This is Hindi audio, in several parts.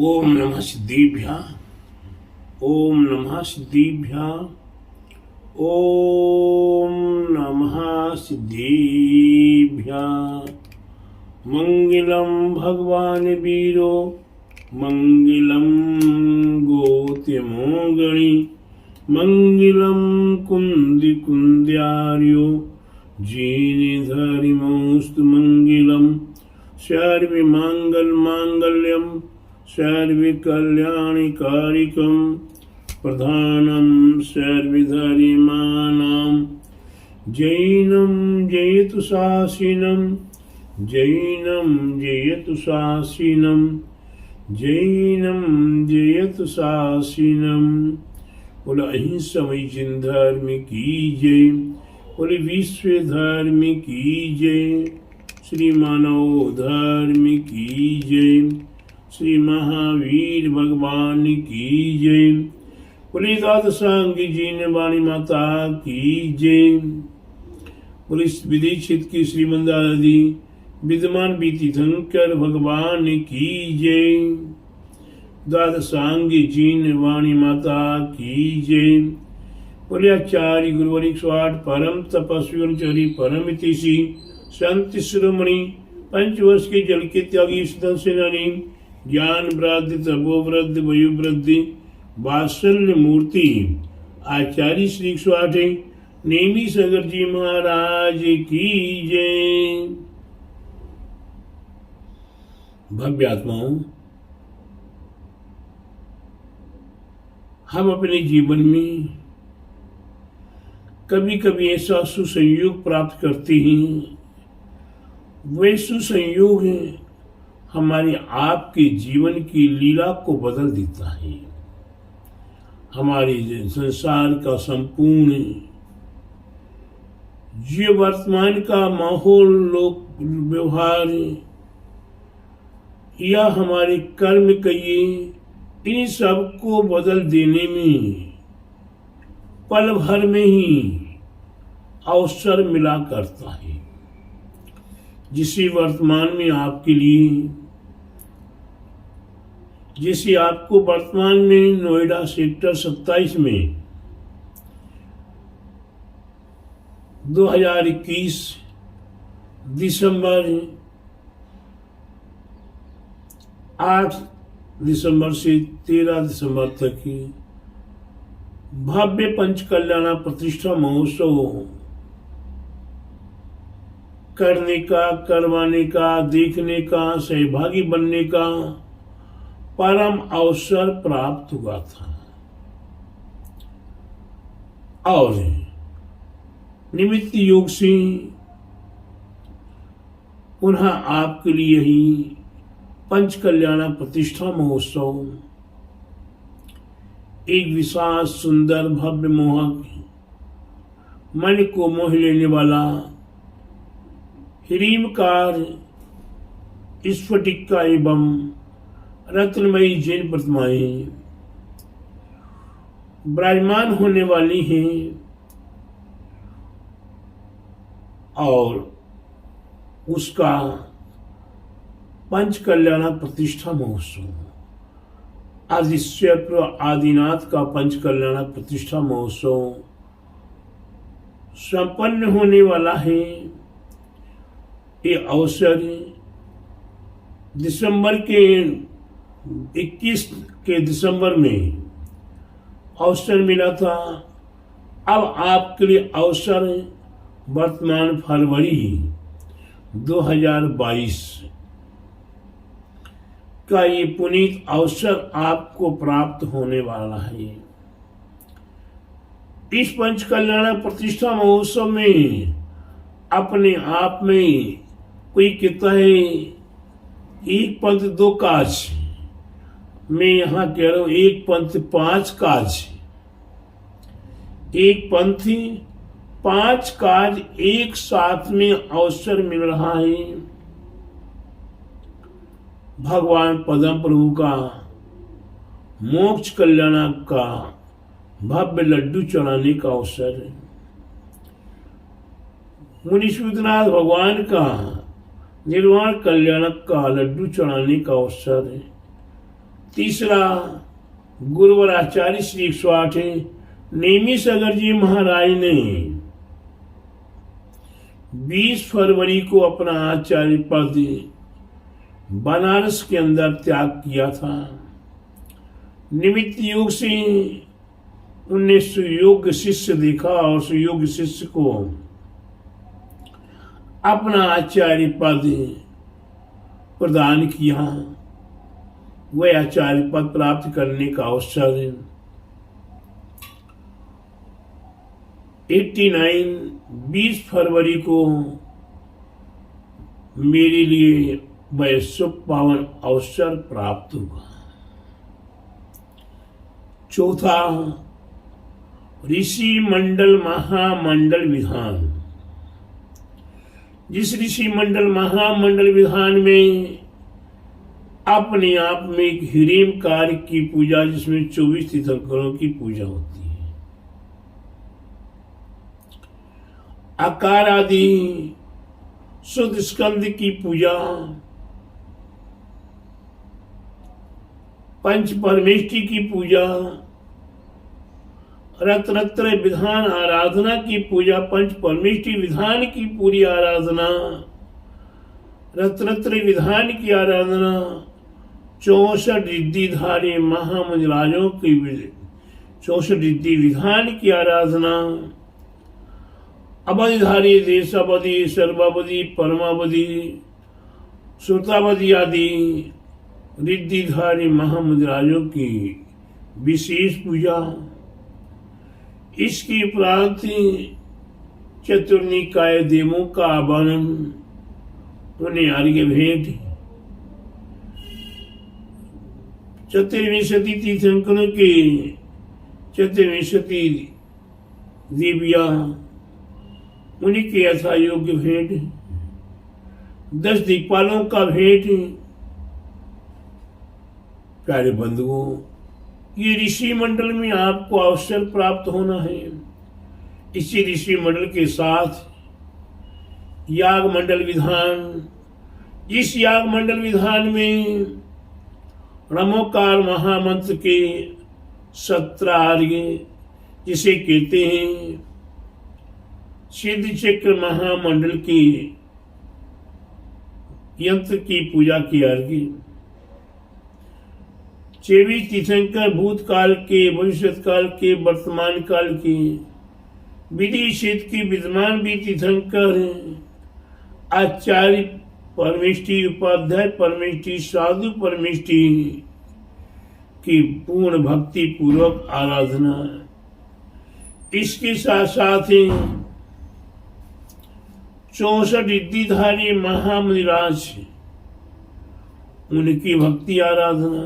ओम नमः सिद्धिभ्यः। ओम नमः सिद्धिभ्यः। ओम नमः सिद्धिभ्यः। मंगलम भगवान वीरो मंगलम गोत्यमोगणी मंगलम कुंदी कुंद्यार्यो जीनिधरिमोस्तु मंगलम सर्वमंगल मांगल्यम सर्वकल्याणकारिकं प्रधानं सर्वधर्माणां जैनं जयतु शासिनं जैनं जयतु शासिनं जैनं जयतु शासिनं। बोले अहिंसमय जिन धर्म की जय। बोले विश्व धर्म की जय। श्री मानव धर्म की जय। श्री महावीर भगवान की जय। बोले द्वादशांगी जीन वाणी माता की जय। बोले विदीक्षित की श्रीमंदादी विद्यमान बीती शंकर भगवान की जय। द्वादशांगी जीन वाणी माता की जय। बोले आचार्य गुरुवरिक स्वाट परम तपस्वी चरी परम इतिशी संत शिरोमणि पंचवर्ष के जल के त्यागी सुदन सेनानी ज्ञान वृद्धि तपोवृद्धि वयोवृद्धि वात्सल्य मूर्ति आचार्य श्री स्वाठे नेमी सगर जी महाराज की जय। भव्य आत्माओं, हम अपने जीवन में कभी कभी ऐसा सुसंयोग प्राप्त करते हैं, वे सुसंयोग है हमारे आपके जीवन की लीला को बदल देता है। हमारे संसार का संपूर्ण जो वर्तमान का माहौल, लोक व्यवहार या हमारे कर्म कहिए, इन सब को बदल देने में पल भर में ही अवसर मिला करता है। जिसे वर्तमान में आपके लिए, जिसे आपको वर्तमान में नोएडा सेक्टर 27 में 2021 दिसंबर 8 दिसंबर से 13 दिसंबर तक की भव्य पंचकल्याणा प्रतिष्ठा महोत्सव करने का, करवाने का, देखने का, सहभागी बनने का परम अवसर प्राप्त हुआ था। और निमित्त योग से पुनः आपके लिए ही पंचकल्याणा प्रतिष्ठा महोत्सव एक विशाल सुंदर भव्य मोहक मन को मोह लेने वाला हीरीमकार स्फटिक का एवं रत्नमयी जैन प्रतिमाएं विराजमान होने वाली हैं। और उसका पंचकल्याणा प्रतिष्ठा महोत्सव आदिश्य आदिनाथ का पंचकल्याणा प्रतिष्ठा महोत्सव संपन्न होने वाला है। ये अवसर दिसंबर के 21 के दिसंबर में अवसर मिला था। अब आपके लिए अवसर वर्तमान फरवरी 2022 का ये पुनीत अवसर आपको प्राप्त होने वाला है। इस पंचकल्याणा प्रतिष्ठा महोत्सव में अपने आप में कोई कहता है एक पंथ दो काज, मैं यहां कह रहा हूं एक पंथ पांच काज। एक पंथी पांच काज एक साथ में अवसर मिल रहा है। भगवान पद्म प्रभु का मोक्ष कल्याण का भव्य लड्डू चढ़ाने का अवसर है। मुनीश्वरनाथ भगवान का निर्वाण कल्याणक का लड्डू चढ़ाने का अवसर है। तीसरा गुरुवर आचार्य श्री 108 नेमी सागर जी महाराज ने 20 फरवरी को अपना आचार्य पद बनारस के अंदर त्याग किया था। निमित्त योग से उनने सुयोग्य शिष्य देखा और सुयोग्य शिष्य को अपना आचार्य पद प्रदान किया। वह आचार्य पद प्राप्त करने का अवसर 20 फरवरी को मेरे लिए वह शुभ पावन अवसर प्राप्त हुआ। चौथा ऋषि मंडल महामंडल विधान। जिस ऋषि मंडल महामंडल विधान में अपने आप में एक हिरीम कार्य की पूजा, जिसमें 24 तीर्थंकरों की पूजा होती है, आकार आदि शुद्ध स्कंद की पूजा, पंच परमेष्टि की पूजा, रत्रत्र विधान आराधना की पूजा, पंच परमेष्टि विधान की पूरी आराधना, रत्रत्र विधान की आराधना, 64 रिद्धिधारी महामंडराजों की 64 रिद्धि विधान की आराधना, अवधिधारी देशावधि सर्वावधि परमावधि श्रुतावधि आदि रिद्धिधारी महामंडराजों की विशेष पूजा। इसकी उपरांत चतुर्निकाय देवों का आवाहन, उन्हें अर्घ्य भेंट, चतुर्विंशति तीर्थंकरों के चतुर्विंशति देविया, उन्हीं के यथा योग्य भेंट, 10 दीपालों का भेंट। प्यारे बंधुओं, ये ऋषि मंडल में आपको अवसर प्राप्त होना है। इसी ऋषि मंडल के साथ याग मंडल विधान, इस याग मंडल विधान में रमोकार महामंत्र के 17 अर्घ्य, जिसे कहते हैं सिद्ध चक्र महामंडल के यंत्र की पूजा की अर्घ्य, 24 तीर्थंकर भूतकाल के, भविष्य काल के, वर्तमान काल के, विधि क्षेत्र के विद्यमान भी तीर्थंकर आचार्य परमेष्टि, उपाध्याय परमेष्टि, साधु परमेष्टि की पूर्ण भक्ति पूर्वक आराधना। इसके साथ साथ 64 रिद्धिधारी महामंडराज, उनकी भक्ति आराधना,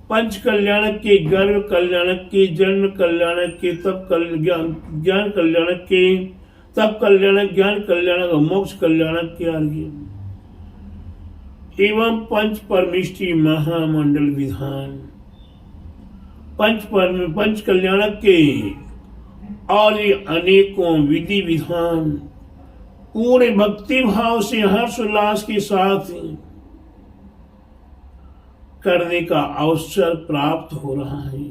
पंच कल्याणक के, गर्भ कल्याणक के, जन्म कल्याणक के, तप ज्ञान कल्याणक के, तप कल्याणक, ज्ञान कल्याणक और मोक्ष कल्याणक के अर्घ्य, एवं पंच परमेष्टि महामंडल विधान, पंच कल्याणक के और अनेकों विधि विधान पूर्ण भक्ति भाव से हर्ष उल्लास के साथ करने का अवसर प्राप्त हो रहा है,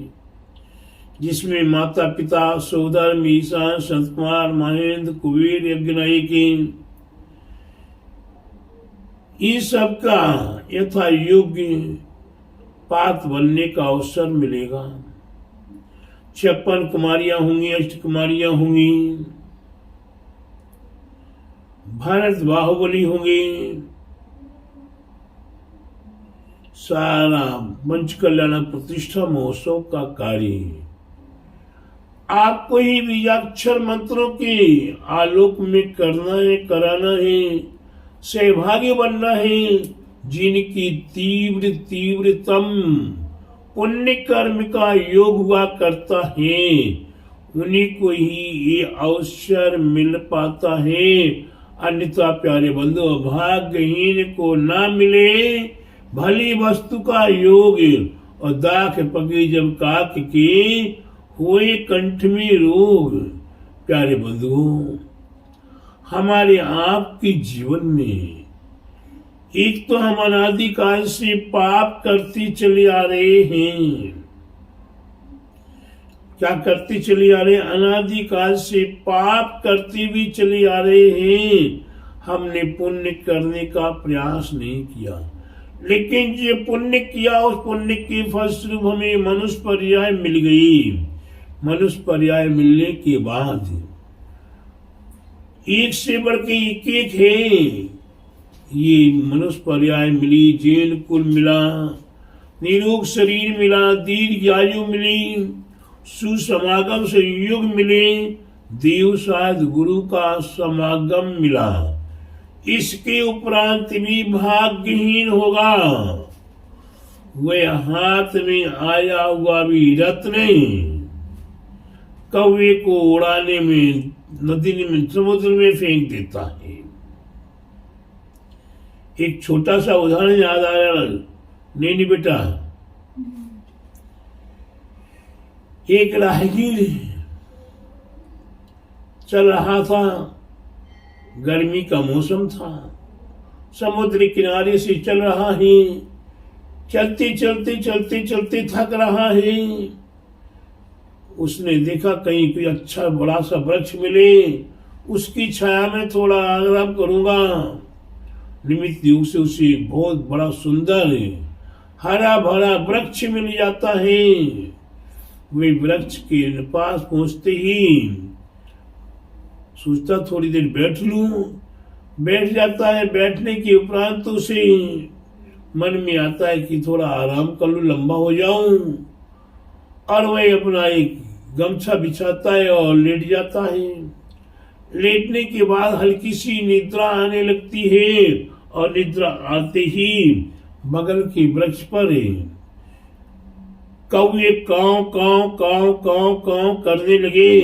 जिसमें माता पिता सोदर ईशान संत कुमार महेंद्र कुबेर यज्ञनायकी, इन सब का यथा योग्य पात्र बनने का अवसर मिलेगा। 56 कुमारियां होंगी, अष्ट कुमारियां होंगी, भारत बाहुबली होंगे, सारा पंच कल्याण प्रतिष्ठा महोत्सव का कार्य आपको ही बीजाक्षर मंत्रों के आलोक में करना है, कराना है, सहभागी बनना है। जिनकी तीव्रतम पुण्य कर्म का योग हुआ करता है, उन्हीं को ही ये अवसर मिल पाता है। अन्यथा प्यारे बंधु, भाग्यहीन को ना मिले भली वस्तु का योग, और दाख पगे जब काक के हुए कंठ में रोग। प्यारे बंधुओं, हमारे आपके जीवन में एक तो हम अनादिकाल से पाप करते चले आ रहे हैं। क्या करते चले आ रहे हैं? अनादिकाल से पाप करते भी चले आ रहे हैं। हमने पुण्य करने का प्रयास नहीं किया, लेकिन जो पुण्य किया उस पुण्य के फलस्वरूप हमें मनुष्य पर्याय मिल गई। मनुष्य पर्याय मिलने के बाद एक से बढ़ के एक है। ये मनुष्य पर्याय मिली, जैन कुल मिला, निरोग शरीर मिला, दीर्घ आयु मिली, सुसमागम संयोग मिले, देव साध गुरु का समागम मिला। इसके उपरांत भी भाग्यहीन होगा। वह हाथ में आया हुआ भी रत्न कौवे को उड़ाने में, नदी में, समुद्र में फेंक देता है। एक छोटा सा उदाहरण याद आया। नहीं बेटा, एक राहगीर चल रहा था, गर्मी का मौसम था, समुद्र किनारे से चल रहा है, चलते चलते चलते चलते थक रहा है। उसने देखा कहीं कोई अच्छा बड़ा सा वृक्ष मिले, उसकी छाया में थोड़ा आराम करूंगा। निमित्त योग से उसे बहुत बड़ा सुंदर हरा भरा वृक्ष मिल जाता है। वे वृक्ष के पास पहुंचते ही सोचता थोड़ी देर बैठ लूं, बैठ जाता है। बैठने के उपरांत उसे मन में आता है कि थोड़ा आराम कर लूं, लंबा हो जाऊं, और वह अपना एक गमछा बिछाता है और लेट जाता है। लेटने के बाद हल्की सी निद्रा आने लगती है, और निद्रा आते ही बगल के वृक्ष पर कौवे काव काव काव काव काव करने लगे।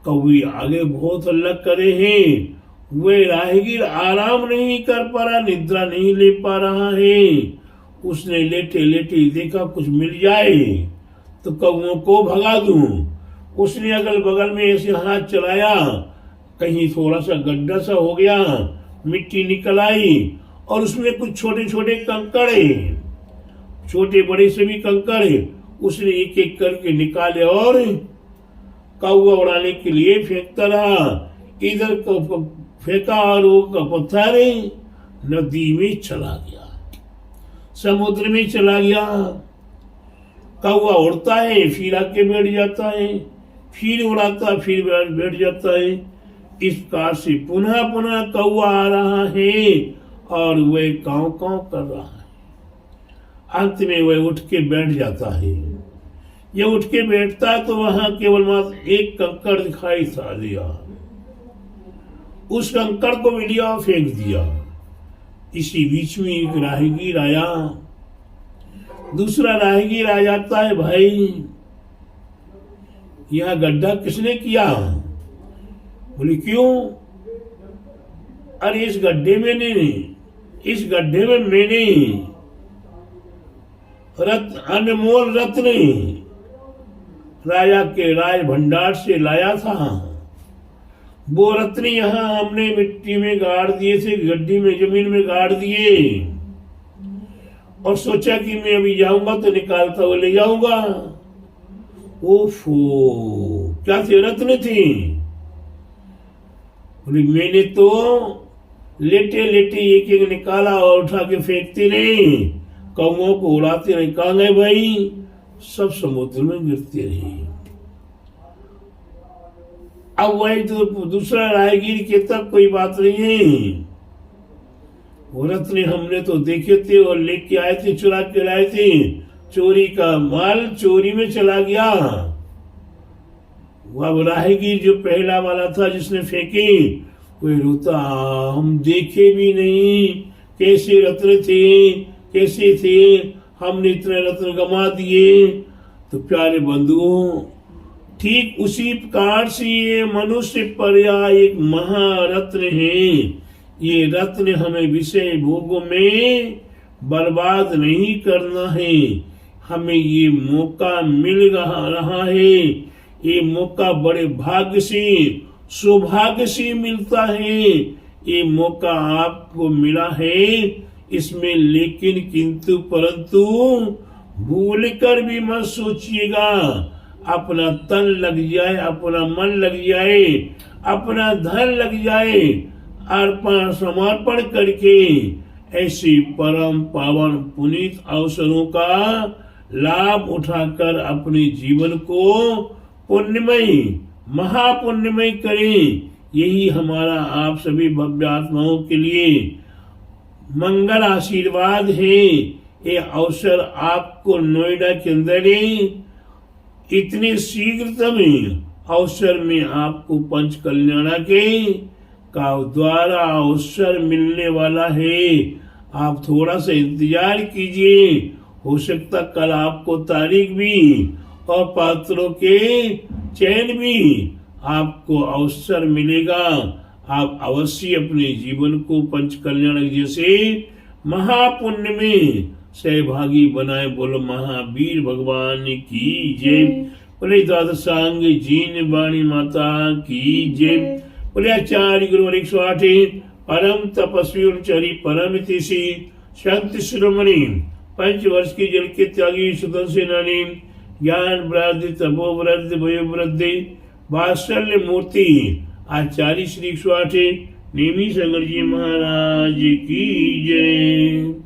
कौवे आगे बहुत हल्ला करे हैं। वे राहगीर आराम नहीं कर पा रहा, निद्रा नहीं ले पा रहा है। उसने लेटे लेटे देखा कुछ मिल जाए तो कौवों को भगा दूं। उसने अगल बगल में ऐसे हाथ चलाया, कहीं थोड़ा सा गड्ढा सा हो गया, मिट्टी निकल आई, और उसमें कुछ छोटे छोटे कंकड़, छोटे बड़े सभी कंकड़ उसने एक एक करके निकाले और कौवा उड़ाने के लिए फेंकता रहा। इधर को फेंका और वो पत्थर नदी में चला गया, समुद्र में चला गया। कौवा उड़ता है, फिर आके बैठ जाता है, फिर उड़ाता, फिर बैठ जाता है। इस प्रकार से पुनः पुनः कौवा आ रहा है और वह कांव कांव कर रहा है। अंत में वह उठ के बैठ जाता है। ये उठ के बैठता है तो वहां केवल मात्र एक कंकड़ दिखाई दिया। उस कंकड़ को भी लिया और फेंक दिया। इसी बीच में एक राहगीर आया। दूसरा राहगीर आ जाता है, भाई यह गड्ढा किसने किया? बोले क्यों? अरे इस गड्ढे में मैंने अनमोल रत्न राजा के राज भंडार से लाया था। वो रत्न यहाँ हमने मिट्टी में गाड़ दिए थे, गड्ढे में, जमीन में गाड़ दिए, और सोचा कि मैं अभी जाऊंगा तो निकालता हुआ ले जाऊंगा। ओफो, क्या थे? रत्न थे। बोले मैंने तो लेटे लेटे एक एक निकाला और उठा के फेंकते रहे, कौवों को उड़ाते रहे। कहाँ गए भाई? सब समुद्र में गिरते रहे। अब वही तो दूसरा राहगीर कहता कोई बात नहीं है, वो रत्न हमने तो देखे थे और लेके आए थे, चुरा के लाए थे, चोरी का माल चोरी में चला गया। वह राहगीर जो पहला वाला था जिसने फेंके, कोई रोता, हम देखे भी नहीं कैसे रत्न थे, कैसे थे, हमने इतने रत्न गंवा दिए। तो प्यारे बंधुओं, ठीक उसी प्रकार से ये मनुष्य पर्याय एक महारत्न है। ये रत्न हमें विषय भोगों में बर्बाद नहीं करना है। हमें ये मौका मिल रहा है। ये मौका बड़े भाग्य से, सौभाग्य से मिलता है। ये मौका आपको मिला है इसमें, लेकिन किंतु परंतु भूल कर भी मत सोचिएगा। अपना तन लग जाए, अपना मन लग जाए, अपना धन लग जाए, अर्पण समर्पण करके ऐसी परम पावन पुनीत अवसरों का लाभ उठाकर अपने जीवन को पुण्यमय महापुण्यमय करें। यही हमारा आप सभी भव्य आत्माओं के लिए मंगल आशीर्वाद है। ये अवसर आपको नोएडा के अंदर इतने शीघ्रतम अवसर में आपको पंच कल्याणा के का द्वारा अवसर मिलने वाला है। आप थोड़ा सा इंतजार कीजिए, हो सकता कल आपको तारीख भी और पात्रों के चयन भी आपको अवसर मिलेगा। आप अवश्य अपने जीवन को पंच कल्याण जैसे महापुण्य में सहभागी बनाए। बोलो महावीर भगवान की जय। बोले द्वादशांग जीन वाणी माता की जय। बोले आचार्य गुरुवर 108 परम तपस्वी उनचारी परम तिशी शांति शिरोमणि 5 वर्ष की जल के त्यागी सुतन सेनानी ज्ञान वृद्धि तपो वृद्धि भयो वृद्धि वात्सल्य मूर्ति आचार्य श्री 108 नेमी सगर जी महाराज की जय।